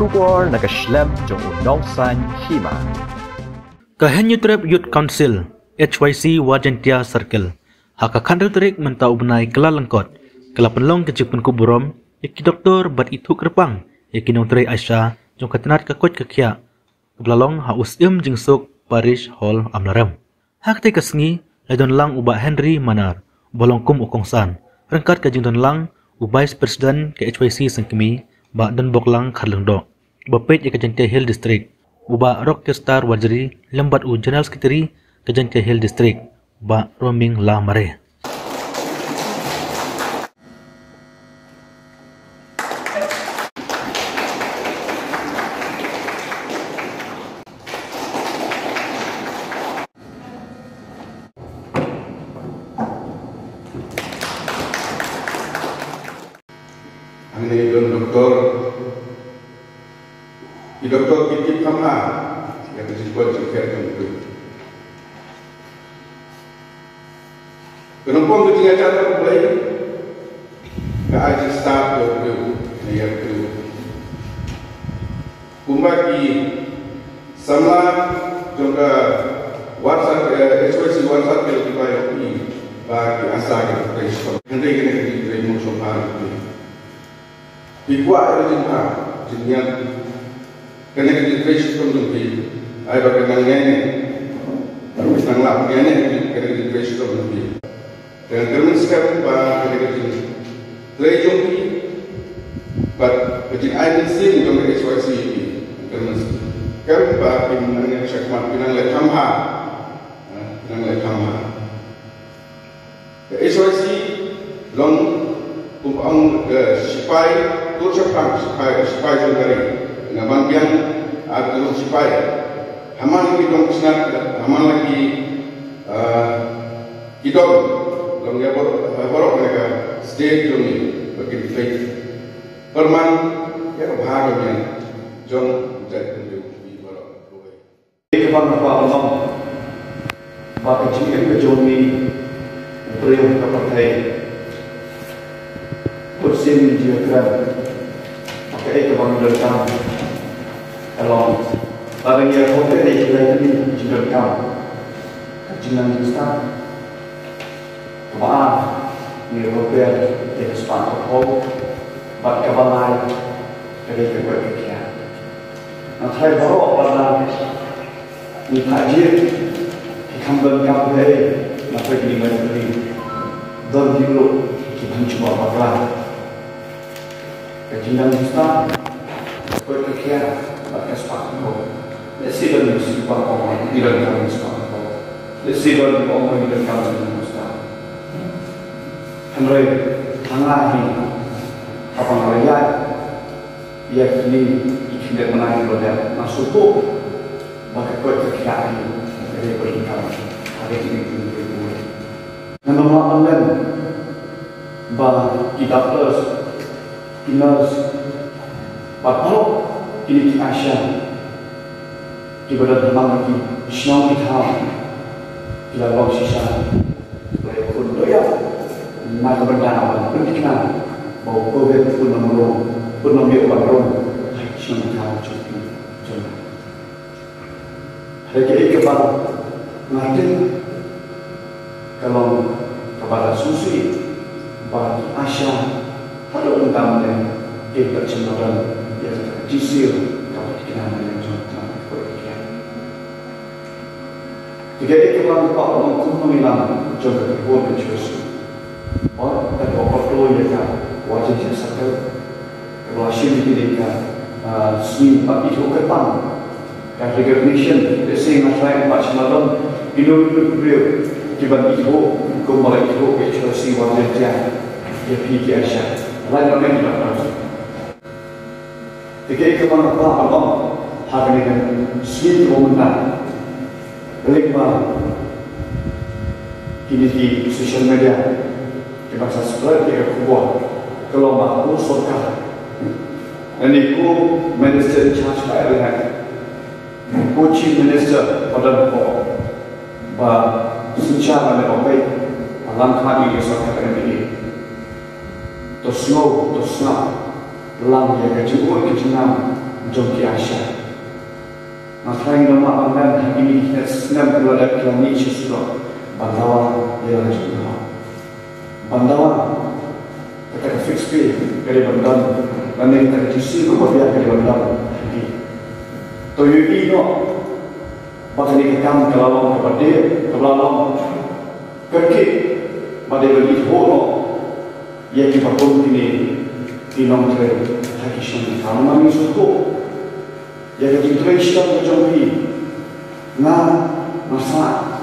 Shubor Nagashlam Jong Nongsan Hima Kahenyu Trap Youth Council HYC Wajantia Circle Haka Kandel Terik Mentau Benai Kela Lengkot Kela Penlong Kejipun Kuburom Yaki Doktor Bat Itu Kerpang Yaki Nong Terik Aisyah Jong Katenat Kakot Kekia Kebelalong Haus Jengsuk Parish Hall Amlaram Hak Te Kesengi Ledon Lang Ubak Henry Manar Bolong Kum Ukongsan Rengkat Kajing Don Lang Vice President ke HYC Sengkemi Bak Dan Boklang Kharlengdok Bapet ke Jantia Hill District Ubak Rockstar Wajri Lembat U General Secretary ke Jantia Hill District Bak Roming La Mare Ini doktor Kitip Kamha yang disebut sebagai itu. Penumpang ketinggalan cara mulai ke aja start dulu yang itu. Kumbaki sama juga WhatsApp HYC WhatsApp yang dibayar ini bagi asal kita respon. Nanti kita jadi musuh itu. Bikuat itu jenis kena registration komite, ayat berkenaan ini, tentang lapang ini kena registration komite. Dengan termen sekarang bah kena registration komite, but kecil ayat sih untuk HYC ini termen sekarang bah pinang cakap pinang lekamha, HYC long umpang sipai Turcapang sipai jangkari, dengan yang ada dalam sipai. Haman lagi dong senat, haman lagi hidung, dalam dia borok mereka state doni bagi faith. Perman ya bahagian jong jadi di borok. Kepada Pak Allah, bagi jika kejomi beliau kepada kursi dia kerana pakai kebangan berkam kalau barang yang hotel ini juga berkam kajian kita kemaaf ni hotel di sepanjang hall bak kebalai dari keberkian nanti baru pada ni kajian ikan berkam dari nanti di mana ini dan dulu kita cuba pakai kajian kita berkekian pakai sepatu. Let's dan sepatu orang tidak kami sepatu. Let's dan orang tidak kami sepatu. Henry tangahi apa namanya? Ia kini ikhlas menaik roda masuk pakai berkekian dari berkekian hari ini berbuat. Nama Allah bah kita terus Pinas, bapak ini di Asia, di badan teman lagi, Islam kita, di dalam sisa, boleh pun doya, nak berdana, pendidikan, bawa COVID pun mengambil barang, Islam kita cukup, cukup. Hari keempat, ngerti kalau kepada susi, bagi Asia. Kalau utamanya kita cenderung yang disir kalau dikenal dengan contoh kepercayaan. Jika kita melakukan pemilihan contoh kebuatan Yesus, orang dan orang tua yang wajib disaksikan, wajib diberikan seni itu ketang dan recognition. Sehingga saya macam dalam hidup beliau dibanding itu kembali itu Yesus wajib dia pergi Asia. Lain orang tidak tahu. Jika kepada Allah hari ini sweet momentum, lepas kini di sosial media, di masa sebelah dia kuat, kalau mahu surga, dan itu minister charge by dengan chief minister pada bah secara lebih langkah ini surga ini. To slow, to snap, lang yang kecil, kecil jongki Aisyah. Masalah nama Aman Hakimi kita senang keluar kami Chisro Bandawa yang juga Bandawa kita fix pay dari Bandawa dan kita kisi kepada dari Bandawa lagi. Toyo ino bahkan kita kami kelawang kepada kelawang kerki pada bagi hono yang kita pun ini tinong ter hakishan kami kami suku. Yang diteruskan menjadi na masa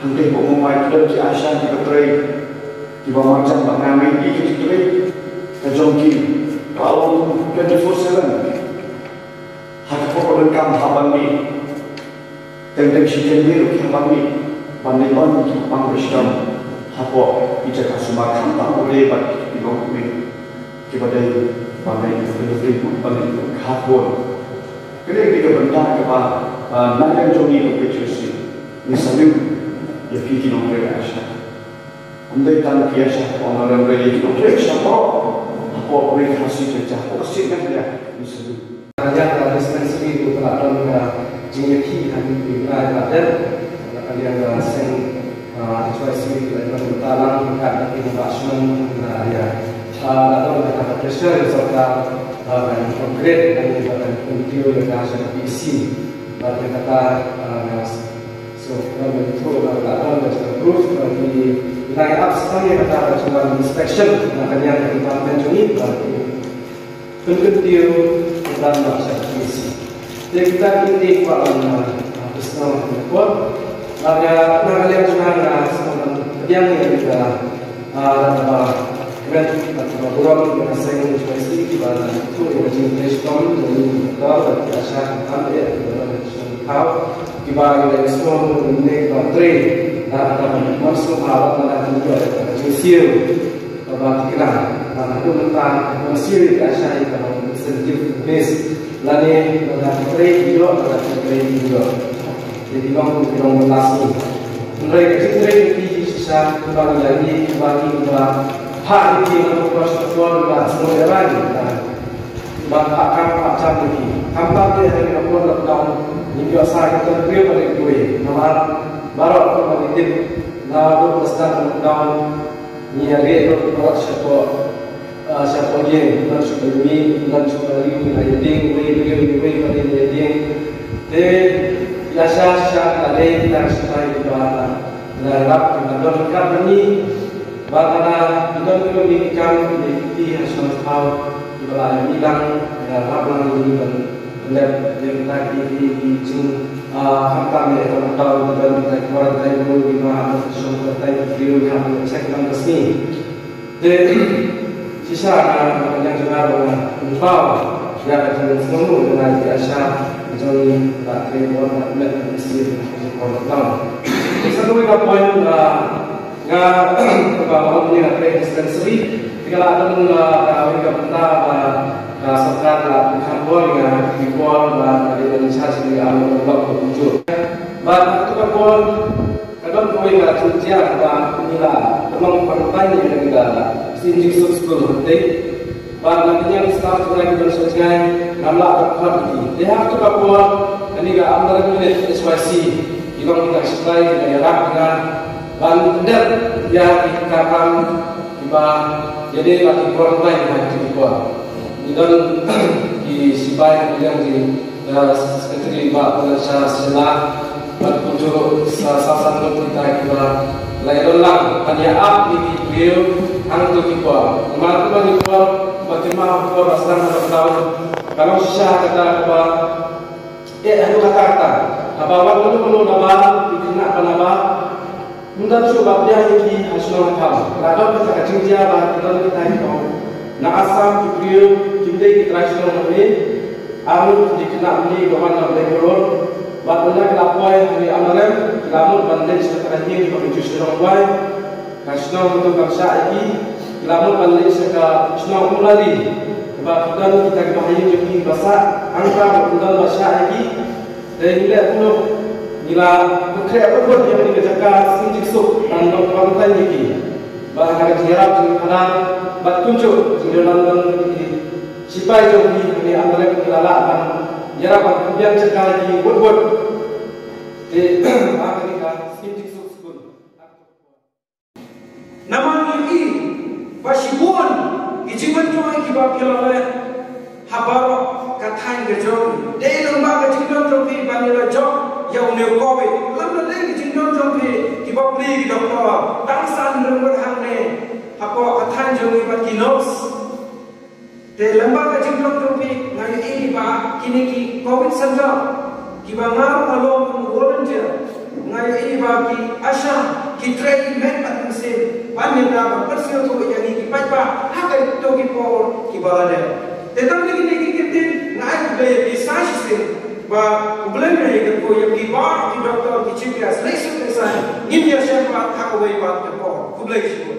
hampir pengumuman itu di Asia di Petri di bawah macam kami di Petri terjadi kalau 24/7 hak pokok dan kam ni tentang sistem ni kam ni bandingan pangkistan hapo ijazah semua kam boleh bagi di bawah ni kepada banding Petri banding hakon. Kerana kita benda kepada nak jogi kompetisi, ni sebab ia fikir orang Aisyah. Umday tan kiasa orang orang Aisyah apa boleh hasil kerja, apa sihnya dia ni sebab. Yang dispensasi itu pelakon JP kami ada kalian sen HYC dalam talang kat investment ya. Atau kata pressure serta upgrade dan untuk negara PC, bagi kata so kalau itu kalau terus di line up sekali kata cuma inspection makanya department ini untuk dalam bahasa PC. Jadi kita ini kalau personal report, ada yang cuma yang kita atau beberapa bahasa Indonesia pada itu yang respon dari kalau bahasa Anda tahu dibagi dari semua ini baterai dan masuk awal dan juga hasil bagi kita itu tentang hasil bahasa itu sensitif base lain baterai juga jadi kita mengasih mereka itu bisa kembali lagi bagi hak ini untuk persoalan dan semua lagi. Bahkan macam ini, hampa dia hari ini pun lockdown. Ini biasa kita beri pada gue. Nomor baru aku menitip, namun setelah lockdown, ni hari itu buat siapa yang nak cuba ini, nak cuba ini, beri pada ini. Jadi biasa siapa ada yang supaya kita larap kita dorongkan ini. Bagaimana kita memilihkan di hasil tahu di bawah hilang apa yang dilakukan kita di jin hampa mereka tahu dan kita keluar dari dulu di mana semua kita video yang cek dan resmi. Jadi sisa yang juga berubah ya dengan semua dengan biasa jadi tak terima dan mesti orang. Satu lagi poin bahwa punya dispensary jika ada mereka benda serta kantor yang dibuat dari Indonesia sendiri akan membuat wujud. Bahan itu kantor kadang boleh kerja dan inilah memang pertanyaan yang kita sini school nanti. Bahan nantinya start lagi bersesuai nampak terkuat. Dia itu kantor ini ke antara unit SYC jika kita supply daerah dengan bahan benar yang dikatakan jadi bagi korban yang dibuat dan di sipai yang di seperti bahasa selah untuk sasaran kita lain-lain hanya up di video hang tu dibuat kemarin dibuat bagaimana buat asal tahun kalau susah kata apa ada kata apa waktu perlu nama dikena apa Munda cuba dia ini hasil nakal. Kalau kita kerja bah kita itu, nak asam video kita internasional ini, amun dikenal ni bagaimana bergerak, bagaimana kelakuan dari amalan, kelamun banding sekarang ini juga menjadi orang nasional untuk bangsa ini, kelamun banding sekarang nasional kembali. Sebab kita kembali jadi bahasa angka bukan bahasa ini, dan nilai puluh nilai berkreat pun yang dikerjakan sinjik suk dan berkualitas ini. Bahkan harap jadi kadang bat tunjuk dalam sipai jo bi ni amale kelala kan yara ban kemudian cekal di wot di Amerika Skeptic School nama ini basibun ijiman jo ki ba kelala habaro kathan gejo de lomba gejidon trofi banila jo ya une kowe lamda de gejidon trofi ki ba pri doktor tangsan number hangne hapo kathan jo ni ba kinos de lomba gejidon trofi ngai ini ba kini ki covid center ki ba ngam along volunteer ngai ini ba ki asha ki train men atmose banila ba persio to yani ki pa hakai to ki por ki ba de tetap lagi kita naik budaya bisa sih, bah belum lagi kita yang kibar di dokter di cipias, lain sebesar ini dia siapa hak awal buat kita, budaya